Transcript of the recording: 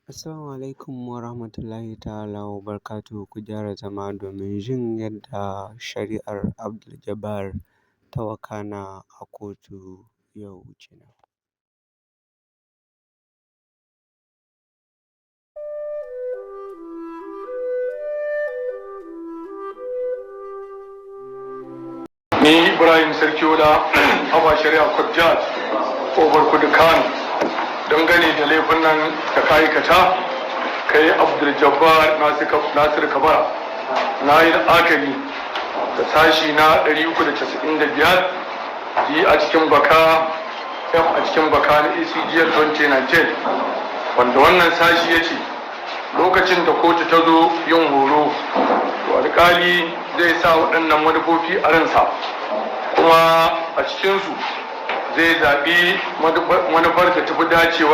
Assalamu alaikum wa rahmatullahi ta'ala wa barakatuhu. Ku gyara zama domin jin yadda shari'ar Abdul-Jabbar ta wakana a kotu yau kenan. Ni Ibrahim Sarkiola, Aba Shari'a Court Judge, Over Kudu Kano, dangane da laifin nan da ka aikata, kai Abdul-Jabbar Nasir Kabara, na yi la'akari da sashi na 395 ji a cikin baka na ACGL 2019, wanda wannan sashi ya ce lokacin da kotu ta zo yin horo, alƙali zai sa waɗannan manufofi a ransa, kuma a cikinsu zai zaɓi manufar da tafi dacewa